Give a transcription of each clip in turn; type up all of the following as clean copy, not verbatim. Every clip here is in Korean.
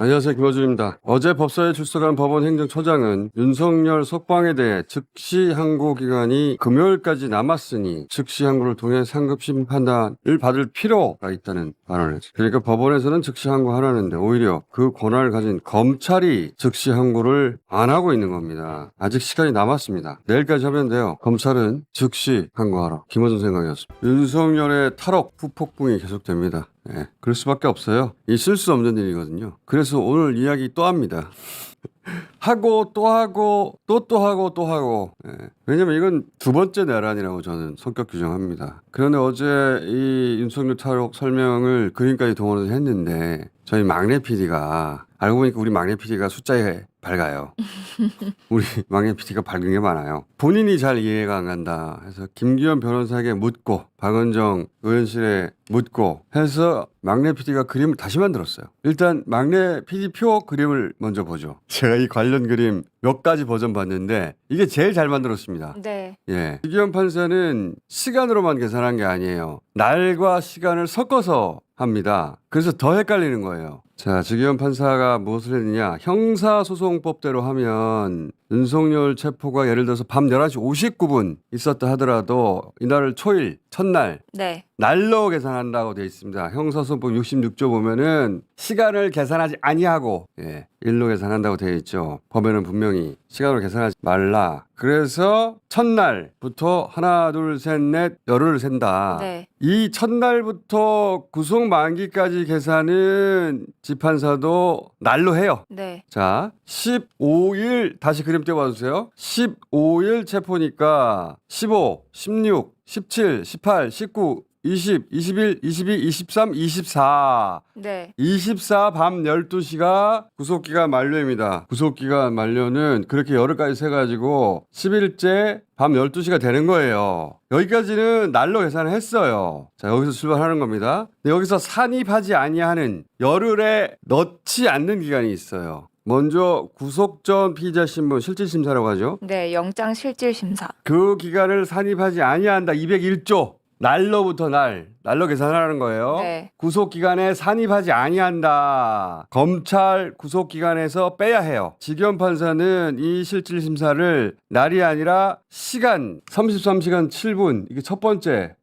안녕하세요. 김어준입니다. 어제 법사에 출석한 법원 행정처장은 윤석열 석방에 대해 즉시 항고 기간이 금요일까지 남았으니 즉시 항고를 통해 상급심 판단을 받을 필요가 있다는 발언을 했죠. 그러니까 법원에서는 즉시 항고하라는데 오히려 그 권한을 가진 검찰이 즉시 항고를 안 하고 있는 겁니다. 아직 시간이 남았습니다. 내일까지 하면 돼요. 검찰은 즉시 항고하라. 김어준 생각이었습니다. 윤석열의 탈옥 후폭풍이 계속됩니다. 네, 그럴 수밖에 없어요. 있을 수 없는 일이거든요. 그래서 오늘 이야기 또 합니다. 하고 또 하고 또 하고 또 하고. 네. 왜냐면 이건 두 번째 내란이라고 저는 성격 규정합니다. 그런데 어제 이 윤석열 탈옥 설명을 그림까지 동원해서 했는데 저희 막내 PD가 알고 보니까 우리 막내 PD가 숫자에 밝아요. 우리 막내 PD가 밝은 게 많아요. 본인이 잘 이해가 안 간다 해서 김기현 변호사에게 묻고 박은정 의원실에 묻고 해서 막내 PD가 그림을 다시 만들었어요. 일단 막내 PD 표 그림을 먼저 보죠. 제가 이 관련 그림 몇 가지 버전 봤는데 이게 제일 잘 만들었습니다. 네. 예. 지기현 판사는 시간으로만 계산한 게 아니에요. 날과 시간을 섞어서 합니다. 그래서 더 헷갈리는 거예요. 자, 지기현 판사가 무엇을 했느냐. 형사소송법대로 하면 윤석열 체포가 예를 들어서 밤 11시 59분 있었다 하더라도 이날을 초일, 첫날, 네. 날로 계산한다고 되어 있습니다. 형사소송법 66조 보면은 시간을 계산하지 아니하고 일로 계산한다고 되어 있죠. 법에는 분명히 시간으로 계산하지 말라. 그래서 첫날부터 하나, 둘, 셋, 넷, 열흘을 센다. 네. 이 첫날부터 구속 만기까지 계산은 재판사도 날로 해요. 네. 자, 15일 다시 그림 떼봐주세요. 15일 체포니까 15, 16, 17, 18, 19, 20, 21, 22, 23, 24. 네. 24 밤 12시가 구속기간 만료입니다. 구속기간 만료는 그렇게 열흘까지 세가지고 10일째 밤 12시가 되는 거예요. 여기까지는 날로 계산을 했어요. 자, 여기서 출발하는 겁니다. 근데 여기서 산입하지 아니하는 열흘에 넣지 않는 기간이 있어요. 먼저 구속 전 피의자 신분 실질심사라고 하죠. 네. 영장 실질 심사. 그 기간을 산입하지 아니한다. 201조. 날로부터 날로 계산하는 거예요. 네. 구속기간에 산입하지 아니한다. 검찰 구속기간에서 빼야 해요. 지기현 판사는 이 실질심사를 날이 아니라 시간 33시간 7분 이게 첫 번째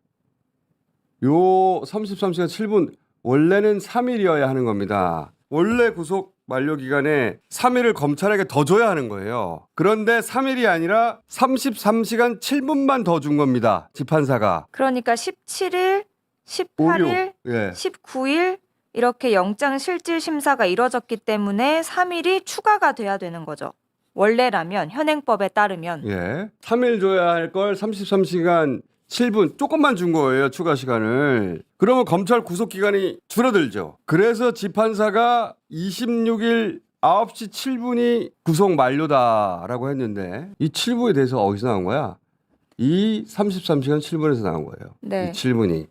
요 33시간 7분 원래는 3일이어야 하는 겁니다. 원래 구속 만료 기간에 3일을 검찰에게 더 줘야 하는 거예요. 그런데 3일이 아니라 33시간 7분만 더 준 겁니다. 재판사가. 그러니까 17일, 18일, 19일 이렇게 영장 실질 심사가 이뤄졌기 때문에 3일이 추가가 돼야 되는 거죠. 원래라면 현행법에 따르면. 3일 줘야 할 걸 33시간 7분 조금만 준 거예요. 추가 시간을. 그러면 검찰 구속기간이 줄어들죠. 그래서 재판사가 26일 9시 7분이 구속 만료다라고 했는데 이 7분에 대해서 어디서 나온 거야? 이 33시간 7분에서 나온 거예요. 네. 이 7분이.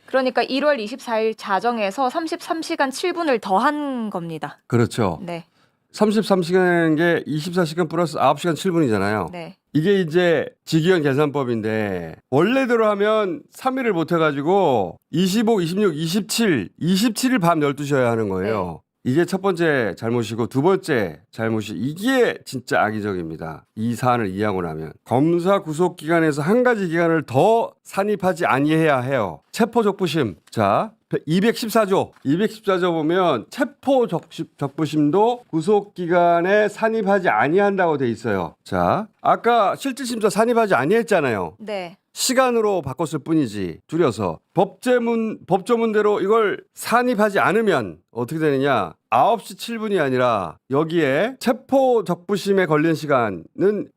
그러니까 1월 24일 자정에서 33시간 7분을 더한 겁니다. 그렇죠. 네. 33시간인 게 24시간 플러스 9시간 7분이잖아요. 네. 이게 이제 지기현 계산법인데 원래대로 하면 3일을 못 해가지고 25, 26, 27일 밤 12시여야 하는 거예요. 이게 첫 번째 잘못이고 두 번째 잘못이 이게 진짜 악의적입니다. 이 사안을 이해하고 나면. 검사 구속기간에서 한 가지 기간을 더 산입하지 아니해야 해요. 체포적부심. 자. 214조 보면 체포 적부심도 구속기간에 산입하지 아니한다고 돼 있어요. 자, 아까 실질심사 산입하지 아니했잖아요. 네. 시간으로 바꿨을 뿐이지 줄여서 법조문대로 이걸 산입하지 않으면 어떻게 되느냐 9시 7분이 아니라 여기에 체포 적부심에 걸린 시간은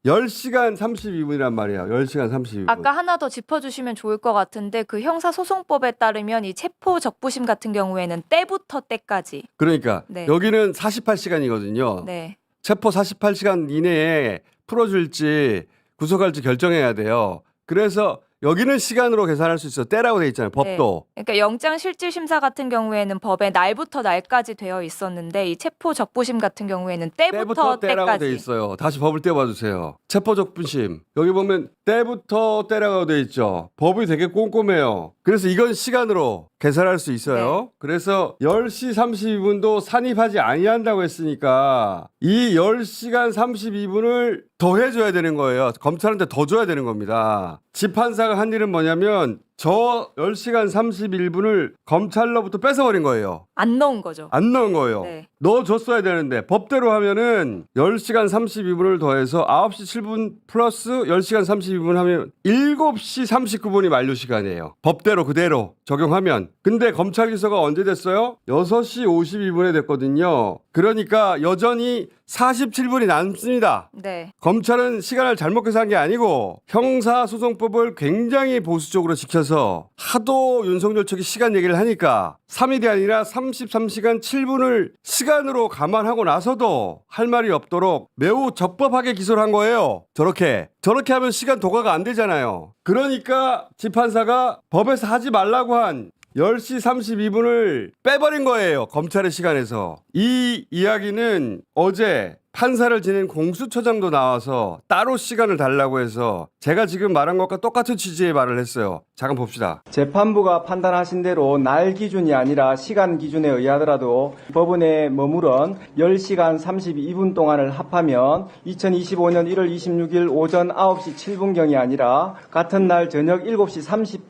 10시간 32분이란 말이에요. 10시간 32분. 아까 하나 더 짚어주시면 좋을 것 같은데 그 형사소송법에 따르면 이 체포 적부심 같은 경우에는 때부터 때까지. 그러니까 네. 여기는 48시간이거든요. 네. 체포 48시간 이내에 풀어줄지 구속할지 결정해야 돼요. 그래서 여기는 시간으로 계산할 수 있어. 때라고 돼 있잖아요. 법도. 네. 그러니까 영장 실질 심사 같은 경우에는 법에 날부터 날까지 되어 있었는데 이 체포 적부심 같은 경우에는 때부터 때라고 때까지. 돼 있어요. 다시 법을 떼봐 주세요. 체포 적부심. 여기 보면 때부터 때라고 돼 있죠. 법이 되게 꼼꼼해요. 그래서 이건 시간으로 계산할 수 있어요. 그래서 10시 32분도 산입하지 아니한다고 했으니까 이 10시간 32분을 더 해줘야 되는 거예요. 검찰한테 더 줘야 되는 겁니다. 집판사가 한 일은 뭐냐면 저 10시간 31분을 검찰로부터 뺏어버린 거예요. 안 넣은 거죠. 안 넣은 거예요. 네. 넣어줬어야 되는데 법대로 하면은 10시간 32분을 더해서 9시 7분 플러스 10시간 32분 하면 7시 39분이 만료 시간이에요. 법대로 그대로 적용하면. 근데 검찰 기소가 언제 됐어요? 6시 52분에 됐거든요. 그러니까 여전히 47분이 남습니다. 네. 검찰은 시간을 잘못 계산한 게 아니고 형사소송법을 굉장히 보수적으로 지켜서 하도 윤석열 측이 시간 얘기를 하니까 3일이 아니라 33시간 7분을 시간으로 감안하고 나서도 할 말이 없도록 매우 적법하게 기소를 한 거예요. 저렇게 하면 시간 도과가 안 되잖아요. 그러니까 재판사가 법에서 하지 말라고 한 10시 32분을 빼버린 거예요. 검찰의 시간에서. 이 이야기는 어제 판사를 지낸 공수처장도 나와서 따로 시간을 달라고 해서 제가 지금 말한 것과 똑같은 취지의 말을 했어요. 잠깐 봅시다. 재판부가 판단하신 대로 날 기준이 아니라 시간 기준에 의하더라도 법원에 머무른 10시간 32분 동안을 합하면 2025년 1월 26일 오전 9시 7분경이 아니라 같은 날 저녁 7시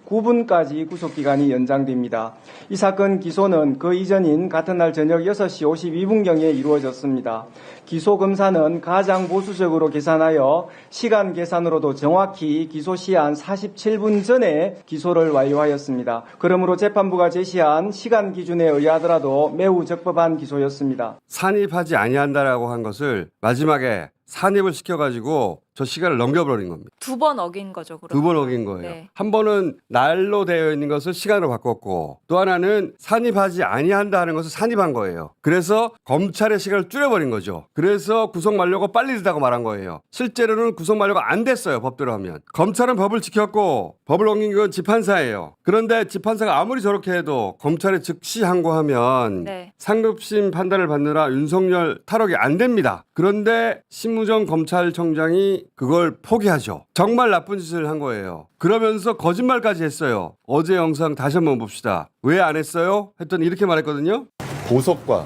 39분까지 구속기간이 연장됩니다. 이 사건 기소는 그 이전인 같은 날 저녁 6시 52분경에 이루어졌습니다. 기소검사는 가장 보수적으로 계산하여 시간 계산으로도 정확히 기소 시한 47분 전에 기소를 완료하였습니다. 그러므로 재판부가 제시한 시간 기준에 의하더라도 매우 적법한 기소였습니다. 산입하지 아니한다라고 한 것을 마지막에 산입을 시켜가지고 저 시간을 넘겨버린 겁니다. 2번 어긴 거죠. 그럼. 2번 어긴 거예요. 네. 한 번은 날로 되어 있는 것을 시간으로 바꿨고 또 하나는 산입하지 아니한다 하는 것을 산입한 거예요. 그래서 검찰의 시간을 줄여버린 거죠. 그래서 구속 만료가 빨리 됐다고 말한 거예요. 실제로는 구속 만료가 안 됐어요. 법대로 하면. 검찰은 법을 지켰고 법을 어긴 건 재판사예요. 그런데 재판사가 아무리 저렇게 해도 검찰에 즉시 항고하면 네. 상급심 판단을 받느라 윤석열 탈옥이 안 됩니다. 그런데 심우정 검찰청장이 그걸 포기하죠. 정말 나쁜 짓을 한 거예요. 그러면서 거짓말까지 했어요. 어제 영상 다시 한번 봅시다. 왜 안 했어요? 했더니 이렇게 말했거든요. 보석과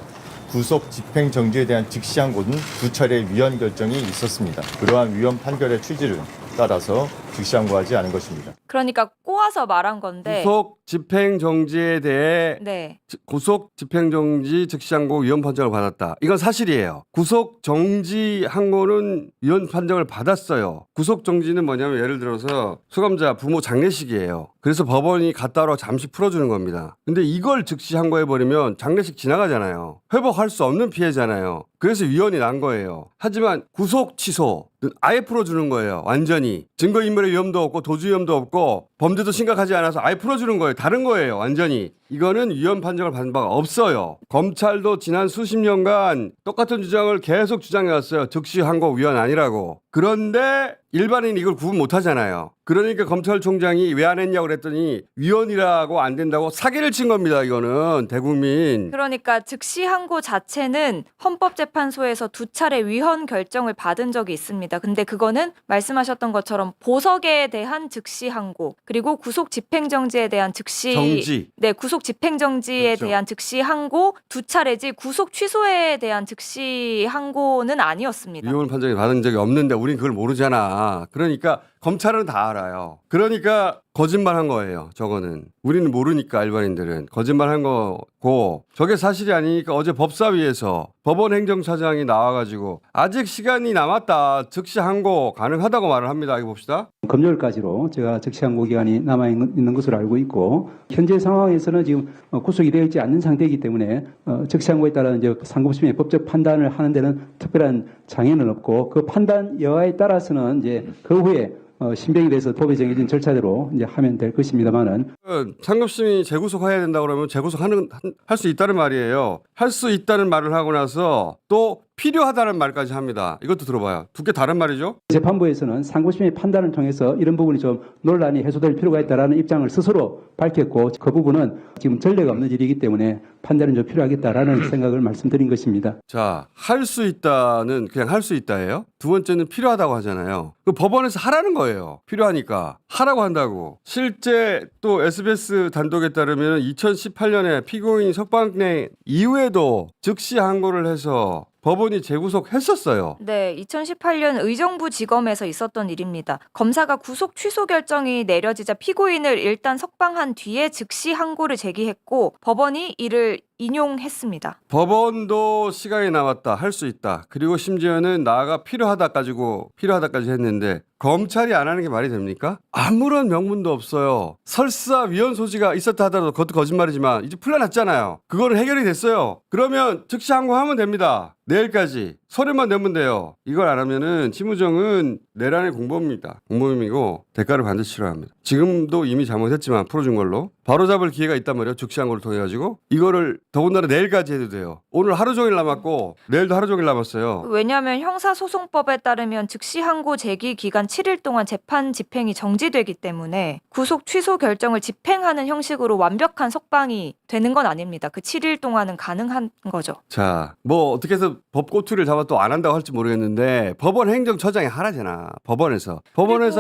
구속 집행 정지에 대한 즉시 항고는 2차례 위헌 결정이 있었습니다. 그러한 위헌 판결의 취지를 따라서 즉시 항고하지 않은 것입니다. 그러니까 꼬아서 말한 건데. 구속 집행 정지에 대해 네. 구속 집행 정지 즉시 항고 위헌 판정을 받았다. 이건 사실이에요. 구속 정지 항고는 위헌 판정을 받았어요. 구속 정지는 뭐냐면 예를 들어서 수감자 부모 장례식이에요. 그래서 법원이 갔다 오라고 잠시 풀어주는 겁니다. 근데 이걸 즉시 항고해버리면 장례식 지나가잖아요. 회복할 수 없는 피해잖아요. 그래서 위헌이 난 거예요. 하지만 구속 취소는 아예 풀어주는 거예요. 완전히. 증거인멸의 위험도 없고 도주 위험도 없고 범죄도 심각하지 않아서 아예 풀어주는 거예요. 다른 거예요. 완전히. 이거는 위헌 판정을 받은 바가 없어요. 검찰도 지난 수십 년간 똑같은 주장을 계속 주장해왔어요. 즉시 항고 위헌 아니라고. 그런데 일반인이 이걸 구분 못 하잖아요. 그러니까 검찰총장이 왜 안 했냐고 그랬더니 위헌이라고 안 된다고 사기를 친 겁니다. 이거는 대국민. 그러니까 즉시 항고 자체는 헌법재판소에서 2차례 위헌 결정을 받은 적이 있습니다. 근데 그거는 말씀하셨던 것처럼 보석에 대한 즉시 항고 그리고 구속 집행정지에 대한 정지. 네, 구속 집행정지에 그렇죠. 대한 즉시 항고 2차례지 구속 취소에 대한 즉시 항고는 아니었습니다. 위헌 판정이 받은 적이 없는데 우린 그걸 모르잖아. 그러니까 검찰은 다 알아요. 그러니까 거짓말한 거예요. 저거는. 우리는 모르니까 일반인들은. 거짓말한 거고 저게 사실이 아니니까 어제 법사위에서 법원 행정차장이 나와가지고 아직 시간이 남았다. 즉시 항고 가능하다고 말을 합니다. 이거 봅시다. 금요일까지로 제가 즉시 항고 기간이 남아 있는 것으로 알고 있고 현재 상황에서는 지금 구속이 되어 있지 않는 상태이기 때문에 즉시 항고에 따라 이제 상급심의 법적 판단을 하는 데는 특별한 장애는 없고 그 판단 여하에 따라서는 이제 그 후에 신병이 돼서 법에 정해진 절차대로 이제 하면 될 것입니다만은 상급심이 재구속해야 된다 그러면 재구속하는 할 수 있다는 말이에요. 할 수 있다는 말을 하고 나서 또 필요하다는 말까지 합니다. 이것도 들어봐요. 두 개 다른 말이죠? 재판부에서는 상고심의 판단을 통해서 이런 부분이 좀 논란이 해소될 필요가 있다라는 입장을 스스로 밝혔고 그 부분은 지금 전례가 없는 일이기 때문에 판단은 좀 필요하겠다라는 생각을 말씀드린 것입니다. 자, 할 수 있다는 그냥 할 수 있다예요. 두 번째는 필요하다고 하잖아요. 그 법원에서 하라는 거예요. 필요하니까 하라고 한다고. 실제 또 SBS 단독에 따르면 2018년에 피고인 석방내 이후에도 즉시 항고를 해서 법원이 재구속했었어요. 네, 2018년 의정부지검에서 있었던 일입니다. 검사가 구속 취소 결정이 내려지자 피고인을 일단 석방한 뒤에 즉시 항고를 제기했고 법원이 이를 인용했습니다. 법원도 시간이 남았다. 할 수 있다. 그리고 심지어는 나아가 필요하다까지 했는데 검찰이 안 하는 게 말이 됩니까? 아무런 명분도 없어요. 설사 위헌 소지가 있었다 하더라도 그것도 거짓말이지만 이제 풀려났잖아요. 그거는 해결이 됐어요. 그러면 즉시 항고하면 됩니다. 내일까지 서류만 내면 돼요. 이걸 안 하면은 심우정은 내란의 공범입니다. 공범이고 대가를 반드시 치러야 합니다. 지금도 이미 잘못했지만 풀어준 걸로 바로잡을 기회가 있단 말이에요. 즉시 항고를 통해 가지고 이거를 더군다나 내일까지 해도 돼요. 오늘 하루 종일 남았고 내일도 하루 종일 남았어요. 왜냐하면 형사소송법에 따르면 즉시 항고 제기 기간 7일 동안 재판 집행이 정지되기 때문에 구속 취소 결정을 집행하는 형식으로 완벽한 석방이 되는 건 아닙니다. 그 7일 동안은 가능한 거죠. 자, 뭐 어떻게 해서 법 꼬투리를 잡아 또 안 한다고 할지 모르겠는데 법원 행정처장이 하라잖아. 법원에서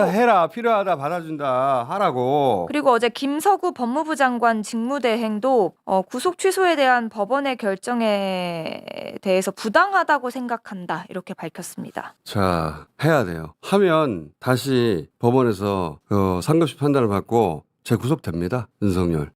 해라. 필요하다 받아준다 하라고. 그리고 어제 김서구 법무부 장관 직무대행도 구속 취소에 대한 법원의 결정에 대해서 부당하다고 생각한다 이렇게 밝혔습니다. 자, 해야 돼요. 하면 다시 법원에서 상급심 판단을 받고 재구속됩니다. 윤석열.